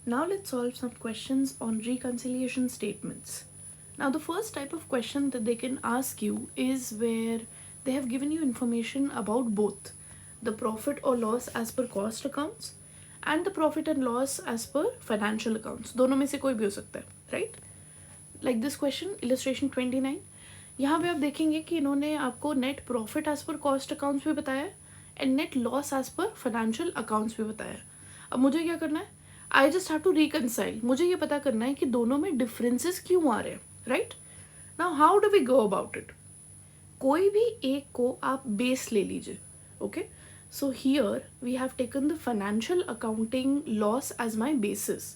Now let's solve some questions on reconciliation statements. Now the first type of question that they can ask you is where they have given you information about both the profit or loss as per cost accounts and the profit and loss as per financial accounts. दोनों में से कोई भी हो सकता है, right? Like this question, illustration 29. यहाँ पे आप देखेंगे कि इन्होंने आपको net profit as per cost accounts भी बताया है and net loss as per financial accounts भी बताया है. अब मुझे क्या करना है, I just have to reconcile. मुझे ये पता करना है कि दोनों में डिफरेंसेस क्यों आ रहे हैं, right? Now how do we go about it? कोई भी एक को आप बेस ले लीजिए. Okay, so here we have taken the financial accounting loss as my basis.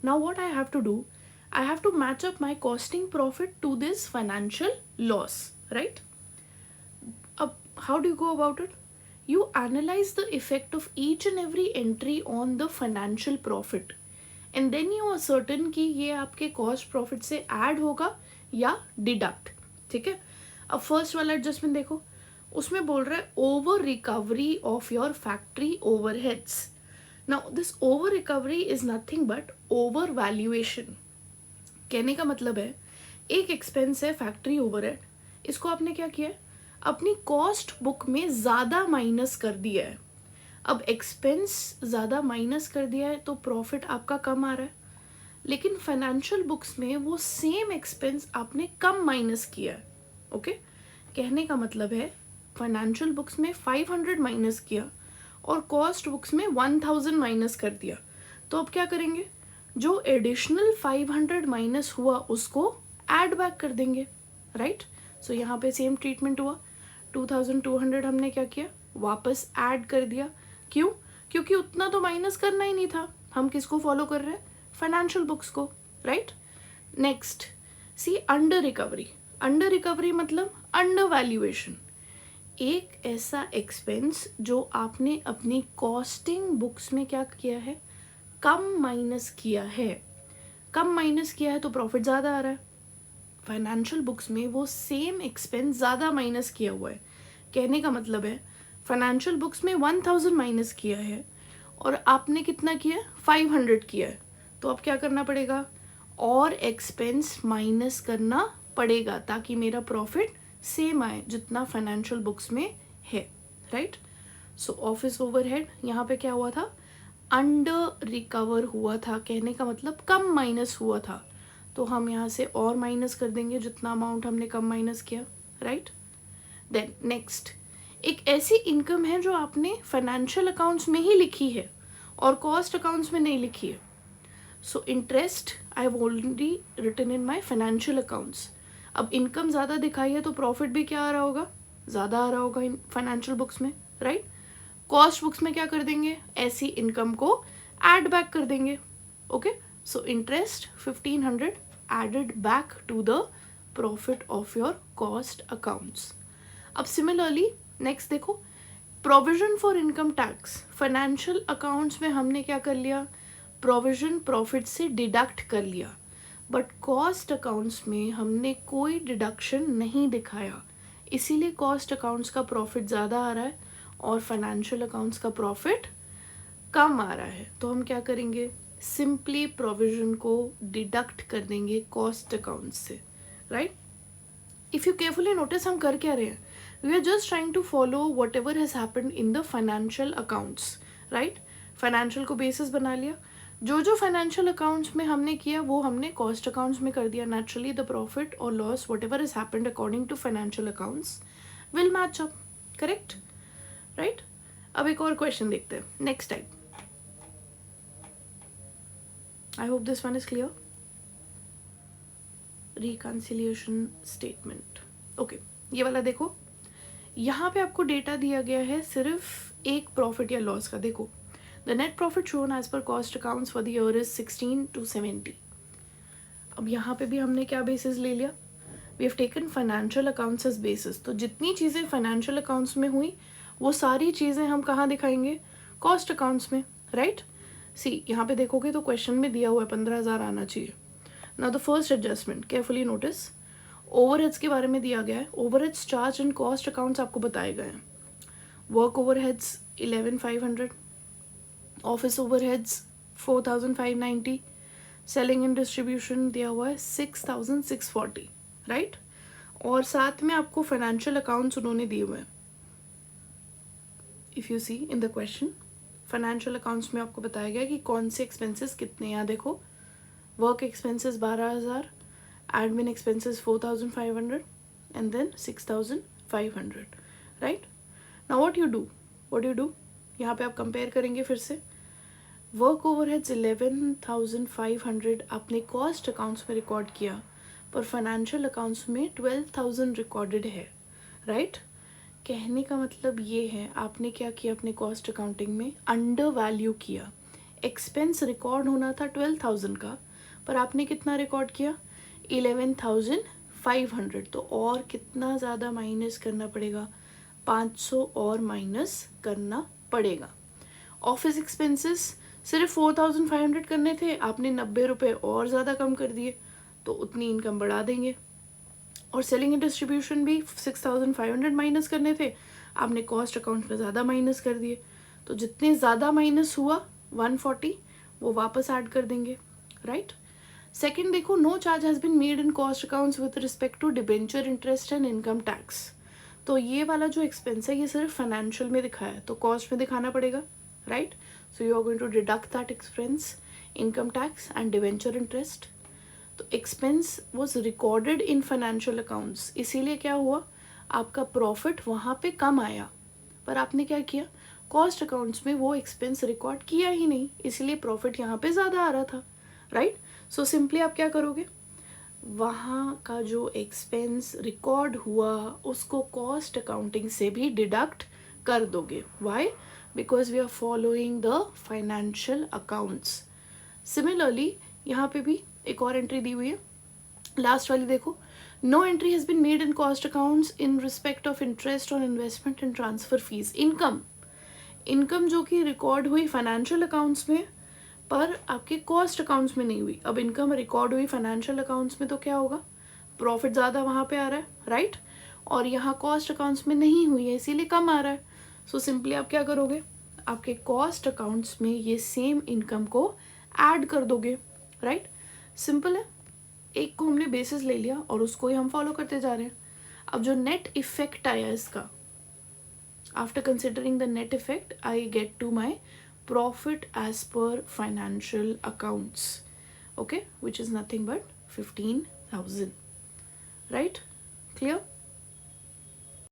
Now what I have to do, I have to match up my costing profit to this financial loss, right? How do you go about it? You analyze the effect of each and every entry on the financial profit and then you are certain कि ये आपके cost profit से add होगा या deduct. ठीक है? अब first वाला adjustment देखो, उसमें बोल रहा है over recovery of your factory overheads. Now this over recovery is nothing but over valuation. कहने का मतलब है एक एक्सपेंस है फैक्ट्री ओवरहेड, इसको आपने क्या किया है, अपनी कॉस्ट बुक में ज़्यादा माइनस कर दिया है. अब एक्सपेंस ज़्यादा माइनस कर दिया है तो प्रॉफिट आपका कम आ रहा है, लेकिन फाइनेंशियल बुक्स में वो सेम एक्सपेंस आपने कम माइनस किया है. ओके, कहने का मतलब है फाइनेंशियल बुक्स में 500 माइनस किया और कॉस्ट बुक्स में 1000 माइनस कर दिया. तो अब क्या करेंगे, जो एडिशनल 500 माइनस हुआ उसको ऐड बैक कर देंगे, राइट? सो यहाँ पे सेम ट्रीटमेंट हुआ, 2200 हमने क्या किया, वापस ऐड कर दिया. क्यों? क्योंकि उतना तो माइनस करना ही नहीं था. हम किसको फॉलो कर रहे हैं, फाइनेंशियल बुक्स को, राइट? नेक्स्ट सी अंडर रिकवरी. अंडर रिकवरी मतलब अंडर वैल्यूएशन. एक ऐसा एक्सपेंस जो आपने अपनी कॉस्टिंग बुक्स में क्या किया है, कम माइनस किया है. कम माइनस किया है तो प्रॉफिट ज़्यादा आ रहा है. फाइनेंशियल बुक्स में वो सेम एक्सपेंस ज़्यादा माइनस किया हुआ है. कहने का मतलब है फाइनेंशियल बुक्स में 1000 माइनस किया है और आपने कितना किया है, 500 किया है. तो अब क्या करना पड़ेगा, और एक्सपेंस माइनस करना पड़ेगा ताकि मेरा प्रॉफिट सेम आए जितना फाइनेंशियल बुक्स में है, राइट? सो ऑफिस ओवरहेड यहाँ पे क्या हुआ था, अंडर रिकवर हुआ था. कहने का मतलब कम माइनस हुआ था, तो हम यहाँ से और माइनस कर देंगे जितना अमाउंट हमने कम माइनस किया, राइट? देन नेक्स्ट, एक ऐसी इनकम है जो आपने फाइनेंशियल अकाउंट्स में ही लिखी है और कॉस्ट अकाउंट्स में नहीं लिखी है. So interest I have already written in my financial accounts. अब इनकम ज़्यादा दिखाई है तो प्रॉफिट भी क्या आ रहा होगा, ज़्यादा आ रहा होगा इन फाइनेंशियल बुक्स में, राइट? कॉस्ट बुक्स में क्या कर देंगे, ऐसी इनकम को ऐड बैक कर देंगे. Okay, so interest 1500 added back to the profit of your cost accounts. अब सिमिलरली नेक्स्ट देखो, provision for income tax. Financial accounts में हमने क्या कर लिया, प्रोविजन प्रॉफिट से डिडक्ट कर लिया, बट कॉस्ट अकाउंट्स में हमने कोई डिडक्शन नहीं दिखाया, इसीलिए कॉस्ट अकाउंट्स का प्रॉफिट ज़्यादा आ रहा है और फाइनेंशियल अकाउंट्स का प्रॉफिट कम आ रहा है. तो हम क्या करेंगे, सिंपली प्रोविजन को डिडक्ट कर देंगे कॉस्ट अकाउंट्स से, right? If you carefully notice हम कर क्या रहे हैं, we are just trying to follow whatever has happened in the financial accounts, right? Financial को बेसिस बना लिया, जो जो फाइनेंशियल अकाउंट्स में हमने किया वो हमने कॉस्ट अकाउंट्स में कर दिया. नेचुरली द प्रॉफिट और loss whatever has happened according to financial accounts will match up, correct? Right? अब एक और क्वेश्चन देखते हैं, next type. I hope this one is clear. Reconciliation statement. Okay, ये वाला देखो, यहाँ पे आपको डेटा दिया गया है सिर्फ एक प्रॉफिट या लॉस का. देखो, the net profit shown as per cost accounts for the year is 16 to 70. अब यहाँ पे भी हमने क्या बेसिस ले लिया, we have taken financial accounts as basis. तो जितनी चीज़ें फाइनेंशियल अकाउंट्स में हुई वो सारी चीज़ें हम कहाँ दिखाएंगे, कॉस्ट अकाउंट्स में, राइट? सी यहाँ पे देखोगे तो क्वेश्चन में दिया हुआ है 15,000 आना चाहिए. Now the first adjustment, carefully notice, overheads के बारे में दिया गया है. Overheads charge and cost accounts आपको बताए गए हैं. Work overheads 11,500, office overheads 4,590, selling and distribution दिया हुआ है 6,640, राइट। और साथ में आपको फाइनेंशियल अकाउंट्स उन्होंने दिए हुए हैं। If you see in the question, financial accounts में आपको बताया गया कि कौन से एक्सपेंसेस कितने हैं। देखो, work expenses 12,000, admin expenses 4,500 and then 6,500, right. Now what you do, यहाँ पे आप कंपेयर करेंगे फिर से। वर्क ओवरहेड्स 11,500 आपने कॉस्ट अकाउंट्स में रिकॉर्ड किया, पर फाइनेंशियल अकाउंट्स में 12,000 रिकॉर्डेड है, राइट। कहने का मतलब ये है, आपने क्या किया अपने कॉस्ट अकाउंटिंग में, अंडर वैल्यू किया। एक्सपेंस रिकॉर्ड होना था 12,000 का, पर आपने कितना रिकॉर्ड किया, 11,500। तो और कितना ज़्यादा माइनस करना पड़ेगा, 500 और माइनस करना पड़ेगा। ऑफिस एक्सपेंसेस सिर्फ 4,500 करने थे, आपने 90 रुपये और ज़्यादा कम कर दिए, तो उतनी इनकम बढ़ा देंगे। और सेलिंग एंड डिस्ट्रीब्यूशन भी 6,500 माइनस करने थे, आपने कॉस्ट अकाउंट में ज़्यादा माइनस कर दिए, तो जितने ज़्यादा माइनस हुआ 140 वो वापस ऐड कर देंगे, राइट। सेकेंड देखो, no charge has been made in cost accounts with respect to debenture interest and income tax. तो ये वाला जो एक्सपेंस है ये सिर्फ फाइनेंशियल में दिखाया है, तो कॉस्ट में दिखाना पड़ेगा, right. So you are going to deduct that expense, income tax and debenture interest. तो expense was recorded in financial accounts, इसीलिए क्या हुआ, आपका प्रॉफिट वहाँ पे कम आया, पर आपने क्या किया, कॉस्ट अकाउंट्स में वो एक्सपेंस रिकॉर्ड किया ही नहीं, इसलिए प्रॉफिट यहाँ पे ज़्यादा आ रहा था, राइट। सो सिंपली आप क्या करोगे, वहाँ का जो एक्सपेंस रिकॉर्ड हुआ उसको कॉस्ट अकाउंटिंग से भी डिडक्ट कर दोगे। Why, because we are following the financial accounts. Similarly यहाँ पे भी एक और एंट्री दी हुई है, लास्ट वाली देखो, no entry has been made in cost accounts in respect of interest on investment and transfer fees. Income जो कि रिकॉर्ड हुई फाइनेंशियल अकाउंट्स में, पर आपके कॉस्ट अकाउंट्स में नहीं हुई। अब इनकम रिकॉर्ड हुई फाइनेंशियल अकाउंट्स में, तो क्या होगा, प्रॉफिट ज़्यादा वहाँ पे आ रहा है, राइट। और यहाँ कॉस्ट अकाउंट्स में नहीं हुई है, इसीलिए कम आ रहा है। सो सिंपली आप क्या करोगे, आपके कॉस्ट अकाउंट्स में ये सेम इनकम को ऐड कर दोगे, राइट। सिंपल है, एक को हमने बेसिस ले लिया और उसको ही हम फॉलो करते जा रहे हैं। अब जो नेट इफेक्ट आया इसका, after considering the net effect I get to my profit as per financial accounts, okay, which is nothing but 15,000, right? Clear?